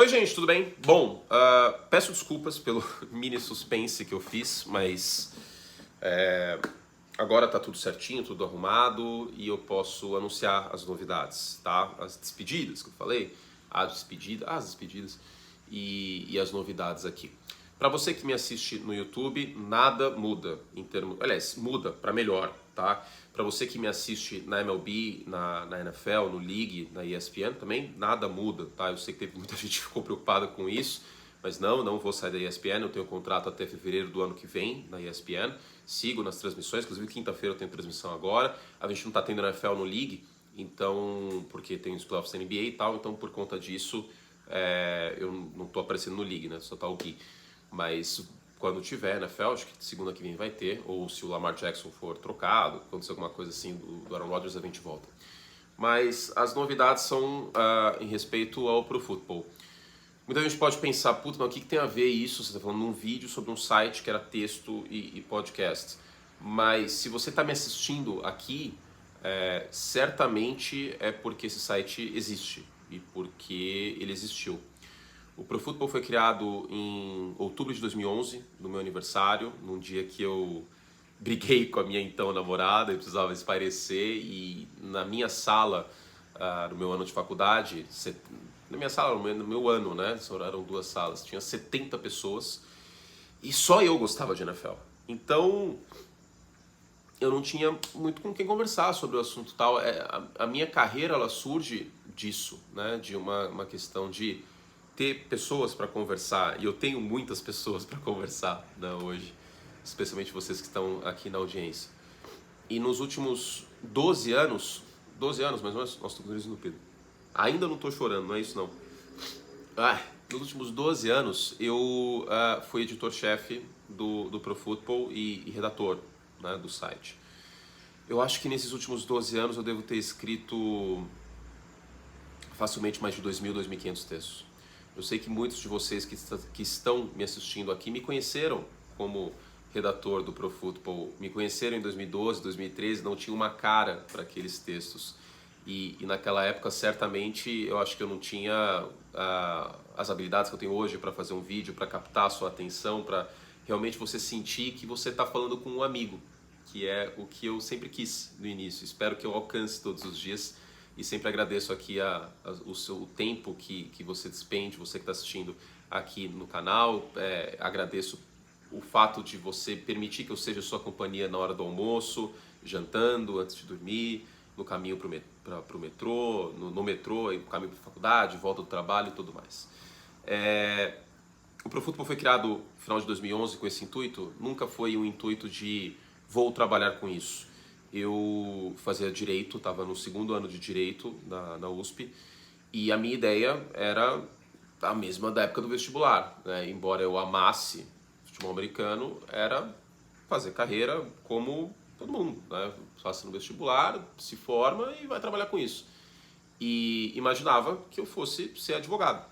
Oi, gente, tudo bem? Bom, peço desculpas pelo mini suspense que eu fiz, mas agora tá tudo certinho, tudo arrumado e eu posso anunciar as novidades, tá? As despedidas que eu falei, as despedidas e as novidades aqui. Para você que me assiste no YouTube, nada muda em termos, aliás, muda para melhor, tá? Para você que me assiste na MLB, na NFL, no League, na ESPN também, nada muda, tá? Eu sei que teve muita gente que ficou preocupada com isso, mas não vou sair da ESPN, eu tenho contrato até fevereiro do ano que vem na ESPN, sigo nas transmissões, inclusive quinta-feira eu tenho transmissão agora, a gente não tá tendo NFL no League, então, porque tem os playoffs da NBA e tal, então por conta disso eu não tô aparecendo no League, né? Só tá o Gui. Mas quando tiver NFL, acho que segunda que vem vai ter, ou se o Lamar Jackson for trocado, acontecer alguma coisa assim do Aaron Rodgers, a gente volta. Mas as novidades são em respeito ao Pro Football. Muita gente pode pensar, putz, mas o que tem a ver isso? Você está falando num vídeo sobre um site que era texto e podcast. Mas se você está me assistindo aqui, certamente é porque esse site existe e porque ele existiu. O Pro Football foi criado em outubro de 2011, no meu aniversário, num dia que eu briguei com a minha então namorada e precisava espairecer, e na minha sala, no meu ano de faculdade, na minha sala, no meu ano, né, eram duas salas, tinha 70 pessoas e só eu gostava de NFL. Então eu não tinha muito com quem conversar sobre o assunto tal. A minha carreira ela surge disso, né, de uma questão de ter pessoas para conversar, e eu tenho muitas pessoas para conversar, né, hoje, especialmente vocês que estão aqui na audiência. E nos últimos 12 anos mais ou menos, nossa, tô com o nariz entupido. Ainda não tô chorando, não é isso não. Nos últimos 12 anos eu fui editor-chefe do Pro Football e redator, né, do site. Eu acho que nesses últimos 12 anos eu devo ter escrito facilmente mais de 2.000, 2.500 textos. Eu sei que muitos de vocês que estão me assistindo aqui me conheceram como redator do Pro Football, me conheceram em 2012, 2013, não tinha uma cara para aqueles textos. E naquela época, certamente, eu acho que eu não tinha as habilidades que eu tenho hoje para fazer um vídeo, para captar a sua atenção, para realmente você sentir que você está falando com um amigo, que é o que eu sempre quis no início. Espero que eu alcance todos os dias. E sempre agradeço aqui o tempo que você despende, você que está assistindo aqui no canal. Agradeço o fato de você permitir que eu seja sua companhia na hora do almoço, jantando, antes de dormir, no caminho para o metrô, no metrô, no caminho para a faculdade, volta do trabalho e tudo mais. O Pro Football foi criado no final de 2011 com esse intuito. Nunca foi um intuito de vou trabalhar com isso. Eu fazia Direito, estava no segundo ano de Direito na USP, e a minha ideia era a mesma da época do vestibular, né? Embora eu amasse futebol americano, era fazer carreira como todo mundo, né? Passa no vestibular, se forma e vai trabalhar com isso. E imaginava que eu fosse ser advogado,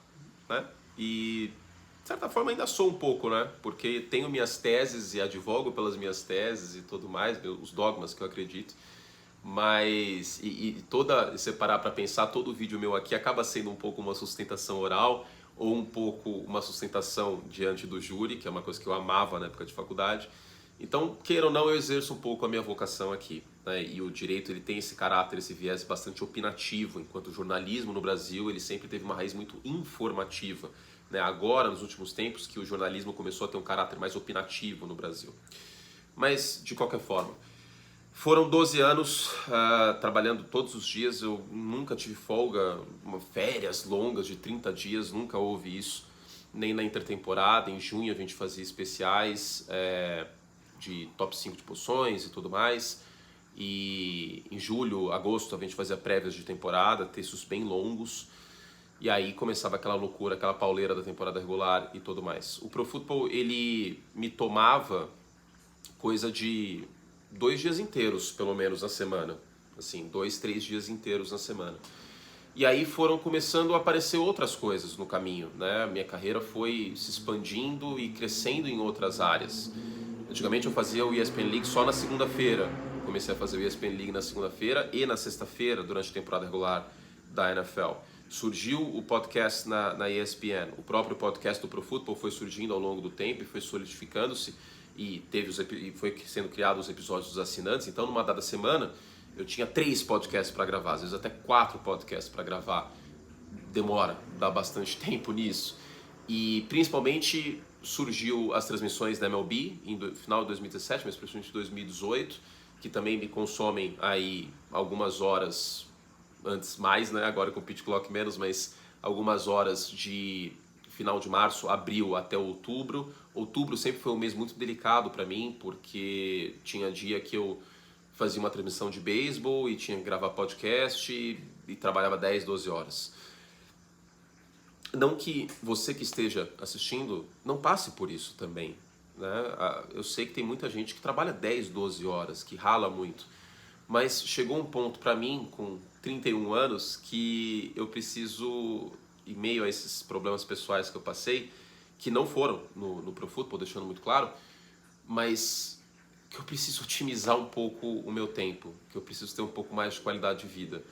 né? E de certa forma ainda sou um pouco, né? Porque tenho minhas teses e advogo pelas minhas teses e tudo mais, os dogmas que eu acredito. Mas, se parar para pensar, todo vídeo meu aqui acaba sendo um pouco uma sustentação oral ou um pouco uma sustentação diante do júri, que é uma coisa que eu amava na época de faculdade. Então, queira ou não, eu exerço um pouco a minha vocação aqui, né? E o direito ele tem esse caráter, esse viés bastante opinativo, enquanto o jornalismo no Brasil ele sempre teve uma raiz muito informativa. Agora, nos últimos tempos, que o jornalismo começou a ter um caráter mais opinativo no Brasil. Mas, de qualquer forma, foram 12 anos trabalhando todos os dias. Eu nunca tive folga, férias longas de 30 dias, nunca houve isso. Nem na intertemporada, em junho a gente fazia especiais de top 5 de posições e tudo mais. E em julho, agosto, a gente fazia prévias de temporada, textos bem longos. E aí começava aquela loucura, aquela pauleira da temporada regular e tudo mais. O Pro Football, ele me tomava coisa de 2 dias inteiros, pelo menos, na semana. Assim, 2, 3 dias inteiros na semana. E aí foram começando a aparecer outras coisas no caminho, né? Minha carreira foi se expandindo e crescendo em outras áreas. Antigamente eu fazia o ESPN League só na segunda-feira. Comecei a fazer o ESPN League na segunda-feira e na sexta-feira, durante a temporada regular da NFL. Surgiu o podcast na ESPN, o próprio podcast do Pro Football foi surgindo ao longo do tempo e foi solidificando-se e foi sendo criados os episódios dos assinantes. Então, numa dada semana, eu tinha 3 podcasts para gravar, às vezes até 4 podcasts para gravar. Dá bastante tempo nisso. E principalmente surgiu as transmissões da MLB no final de 2017, mas principalmente 2018, que também me consomem aí algumas horas antes mais, né? Agora com o pitch clock menos, mas algumas horas de final de março, abril até outubro. Outubro sempre foi um mês muito delicado para mim, porque tinha dia que eu fazia uma transmissão de beisebol e tinha que gravar podcast e trabalhava 10, 12 horas. Não que você que esteja assistindo não passe por isso também, né? Eu sei que tem muita gente que trabalha 10, 12 horas, que rala muito. Mas chegou um ponto para mim, com 31 anos, que eu preciso, em meio a esses problemas pessoais que eu passei, que não foram no Pro Football, deixando muito claro, mas que eu preciso otimizar um pouco o meu tempo, que eu preciso ter um pouco mais de qualidade de vida.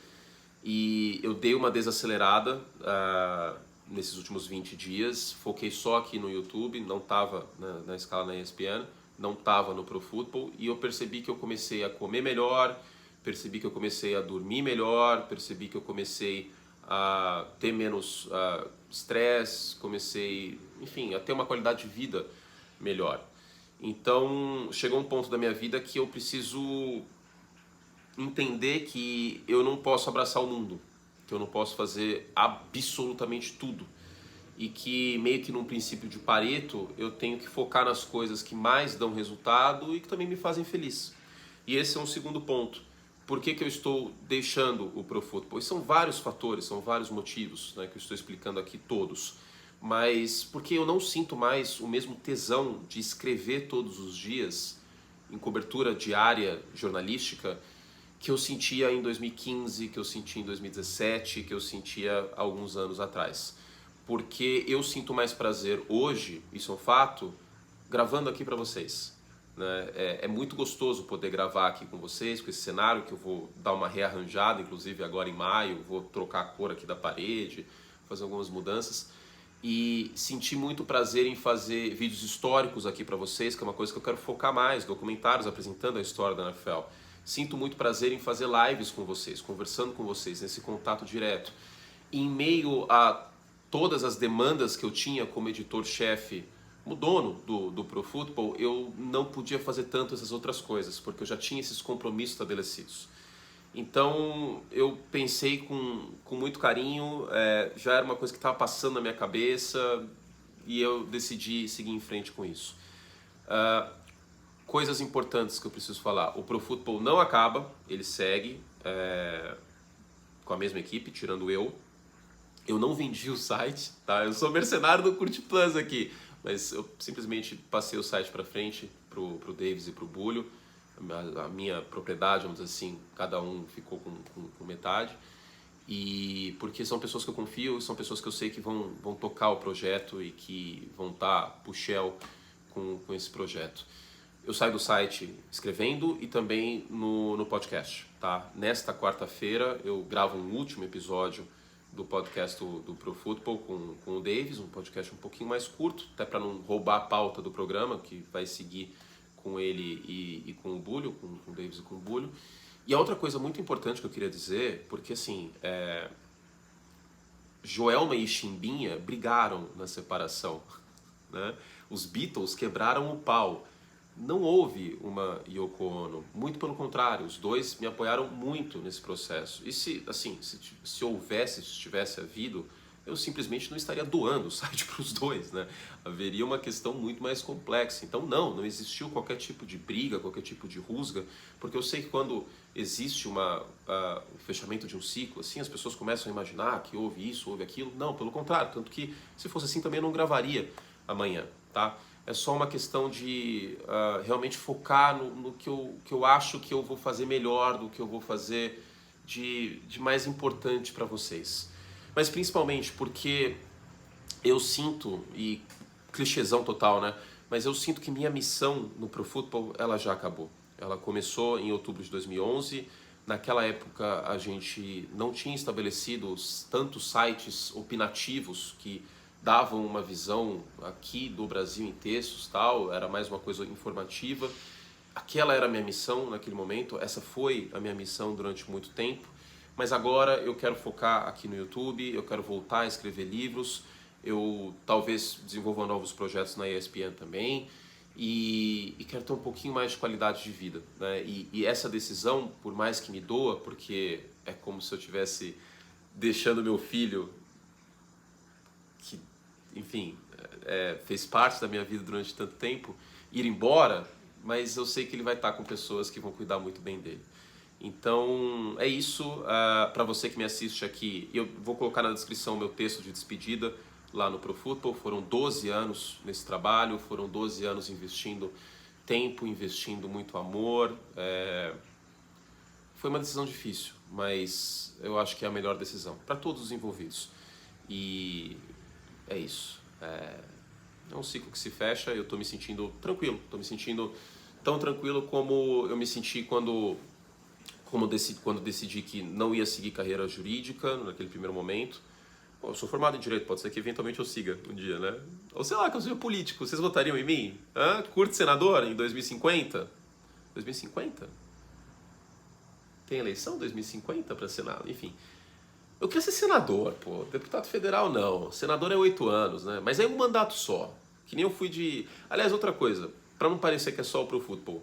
E eu dei uma desacelerada nesses últimos 20 dias, foquei só aqui no YouTube, não estava na escala na ESPN, não estava no Pro Football, e eu percebi que eu comecei a comer melhor, percebi que eu comecei a dormir melhor, percebi que eu comecei a ter menos estresse, comecei, enfim, a ter uma qualidade de vida melhor. Então, chegou um ponto da minha vida que eu preciso entender que eu não posso abraçar o mundo, que eu não posso fazer absolutamente tudo. E que meio que num princípio de Pareto, eu tenho que focar nas coisas que mais dão resultado e que também me fazem feliz. E esse é um segundo ponto. Por que eu estou deixando o Pro Football? E são vários fatores, são vários motivos, né, que eu estou explicando aqui todos. Mas porque eu não sinto mais o mesmo tesão de escrever todos os dias em cobertura diária jornalística que eu sentia em 2015, que eu sentia em 2017, que eu sentia há alguns anos atrás. Porque eu sinto mais prazer hoje, isso é um fato, gravando aqui para vocês. Né? É muito gostoso poder gravar aqui com vocês, com esse cenário que eu vou dar uma rearranjada, inclusive agora em maio, vou trocar a cor aqui da parede, fazer algumas mudanças. E senti muito prazer em fazer vídeos históricos aqui para vocês, que é uma coisa que eu quero focar mais, documentários apresentando a história da NFL. Sinto muito prazer em fazer lives com vocês, conversando com vocês, nesse contato direto. Em meio a todas as demandas que eu tinha como editor-chefe, como dono do Pro Football, eu não podia fazer tanto essas outras coisas, porque eu já tinha esses compromissos estabelecidos. Então eu pensei com muito carinho, já era uma coisa que estava passando na minha cabeça e eu decidi seguir em frente com isso. Coisas importantes que eu preciso falar. O Pro Football não acaba, ele segue com a mesma equipe, tirando eu. Eu não vendi o site, tá? Eu sou mercenário do Curte Plus aqui, mas eu simplesmente passei o site para frente, pro Davis e pro Bulho. A minha propriedade, vamos dizer assim, cada um ficou com metade. E porque são pessoas que eu confio, são pessoas que eu sei que vão tocar o projeto e que vão estar puxel com esse projeto. Eu saio do site escrevendo e também no podcast, tá? Nesta quarta-feira eu gravo um último episódio do podcast do Pro Football com o Davis, um podcast um pouquinho mais curto, até para não roubar a pauta do programa, que vai seguir com ele e com o Bulho, com o Davis e com o Bulho. E a outra coisa muito importante que eu queria dizer, porque assim, Joelma e Chimbinha brigaram na separação, né? Os Beatles quebraram o pau. Não houve uma Yoko Ono, muito pelo contrário, os dois me apoiaram muito nesse processo. E se tivesse havido, eu simplesmente não estaria doando o site para os dois, né? Haveria uma questão muito mais complexa. Então não existiu qualquer tipo de briga, qualquer tipo de rusga, porque eu sei que quando existe o fechamento de um ciclo, assim, as pessoas começam a imaginar que houve isso, houve aquilo. Não, pelo contrário, tanto que se fosse assim também eu não gravaria amanhã, tá? É só uma questão de realmente focar no que eu acho que eu vou fazer melhor, do que eu vou fazer de mais importante para vocês. Mas principalmente porque eu sinto, e clichêzão total, né? Mas eu sinto que minha missão no Pro Football, ela já acabou. Ela começou em outubro de 2011, naquela época a gente não tinha estabelecido tantos sites opinativos que davam uma visão aqui do Brasil em textos, tal, era mais uma coisa informativa. Aquela era a minha missão naquele momento, essa foi a minha missão durante muito tempo, mas agora eu quero focar aqui no YouTube, eu quero voltar a escrever livros, eu talvez desenvolva novos projetos na ESPN também, e quero ter um pouquinho mais de qualidade de vida, né? E essa decisão, por mais que me doa, porque é como se eu estivesse deixando meu filho, que, enfim, fez parte da minha vida durante tanto tempo, ir embora, mas eu sei que ele vai estar com pessoas que vão cuidar muito bem dele. Então é isso. Para você que me assiste aqui, eu vou colocar na descrição o meu texto de despedida lá no Pro Football. Foram 12 anos nesse trabalho, foram 12 anos investindo tempo, investindo muito amor. Foi uma decisão difícil, mas eu acho que é a melhor decisão para todos os envolvidos. E é isso. É um ciclo que se fecha, eu estou me sentindo tranquilo, estou me sentindo tão tranquilo como eu me senti quando decidi que não ia seguir carreira jurídica naquele primeiro momento. Bom, eu sou formado em Direito, pode ser que eventualmente eu siga um dia, né? Ou sei lá, que eu seja político, vocês votariam em mim? Curto senador em 2050? 2050? Tem eleição 2050 para Senado? Enfim. Eu queria ser senador, pô. Deputado federal não. Senador é 8 anos, né? Mas é um mandato só. Que nem eu fui de... Aliás, outra coisa, para não parecer que é só o Pro Football.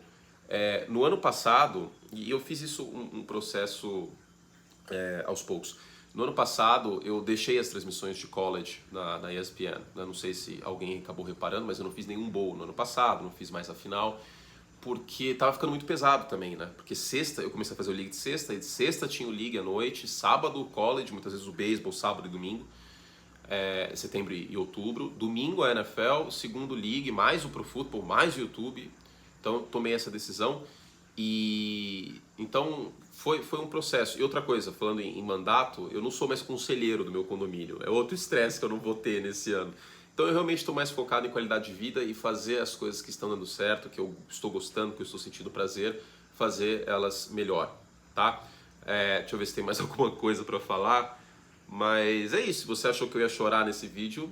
No ano passado, e eu fiz isso um processo aos poucos. No ano passado, eu deixei as transmissões de college na ESPN. Né? Não sei se alguém acabou reparando, mas eu não fiz nenhum bowl no ano passado, não fiz mais a final, porque tava ficando muito pesado também, né? Porque sexta, eu comecei a fazer o league de sexta, e de sexta tinha o league à noite, sábado o college, muitas vezes o beisebol, sábado e domingo, setembro e outubro, domingo a NFL, segundo league, mais o Pro Football, mais o YouTube. Então tomei essa decisão e então foi um processo. E outra coisa, falando em mandato, eu não sou mais conselheiro do meu condomínio, é outro estresse que eu não vou ter nesse ano. Então eu realmente estou mais focado em qualidade de vida e fazer as coisas que estão dando certo, que eu estou gostando, que eu estou sentindo prazer, fazer elas melhor, tá? Deixa eu ver se tem mais alguma coisa para falar, mas é isso. Se você achou que eu ia chorar nesse vídeo,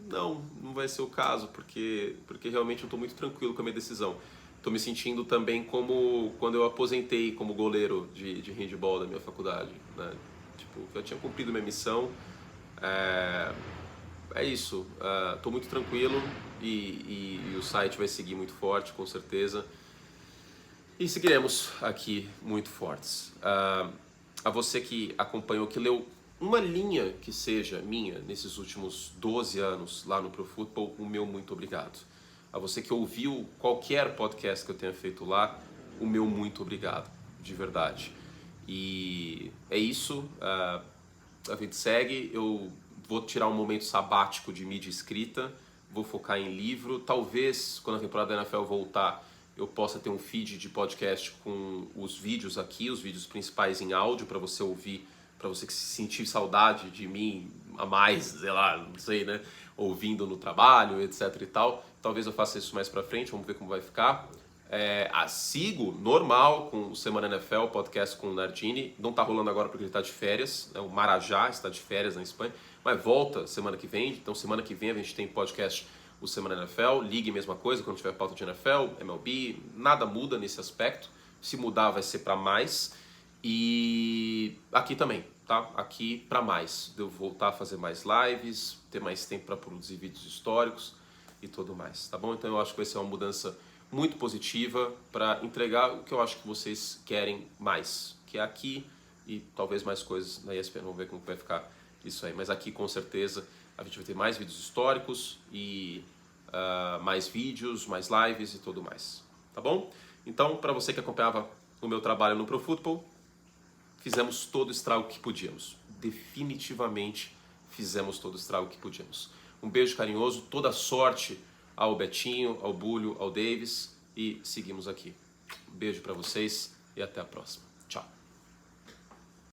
não vai ser o caso, porque realmente eu estou muito tranquilo com a minha decisão. Estou me sentindo também como quando eu aposentei como goleiro de handball da minha faculdade, né? Tipo, eu tinha cumprido minha missão. É isso, estou muito tranquilo e o site vai seguir muito forte, com certeza. E seguiremos aqui muito fortes. A você que acompanhou, que leu uma linha que seja minha nesses últimos 12 anos lá no Pro Football, o meu muito obrigado. A você que ouviu qualquer podcast que eu tenha feito lá, o meu muito obrigado, de verdade. E é isso, a vida segue. Eu vou tirar um momento sabático de mídia escrita, vou focar em livro. Talvez, quando a temporada da NFL voltar, eu possa ter um feed de podcast com os vídeos aqui, os vídeos principais em áudio, para você ouvir, para você que se sentir saudade de mim a mais, sei lá, não sei, né? Ouvindo no trabalho, etc e tal. Talvez eu faça isso mais pra frente, vamos ver como vai ficar. Sigo normal com o Semana NFL, podcast com o Nardini. Não tá rolando agora porque ele tá de férias, né? O Marajá está de férias na Espanha, mas volta semana que vem. Então semana que vem a gente tem podcast o Semana NFL, Ligue mesma coisa, quando tiver pauta de NFL, MLB, nada muda nesse aspecto. Se mudar vai ser para mais. E aqui também, tá? Aqui para mais. Eu voltar a fazer mais lives, ter mais tempo para produzir vídeos históricos e tudo mais, tá bom? Então eu acho que vai ser uma mudança muito positiva para entregar o que eu acho que vocês querem mais, que é aqui e talvez mais coisas na ESPN. Vamos ver como vai ficar isso aí. Mas aqui com certeza a gente vai ter mais vídeos históricos e mais vídeos, mais lives e tudo mais, tá bom? Então, para você que acompanhava o meu trabalho no Pro Football, fizemos todo o estrago que podíamos. Definitivamente fizemos todo o estrago que podíamos. Um beijo carinhoso, toda sorte ao Betinho, ao Bulho, ao Davis e seguimos aqui. Um beijo para vocês e até a próxima.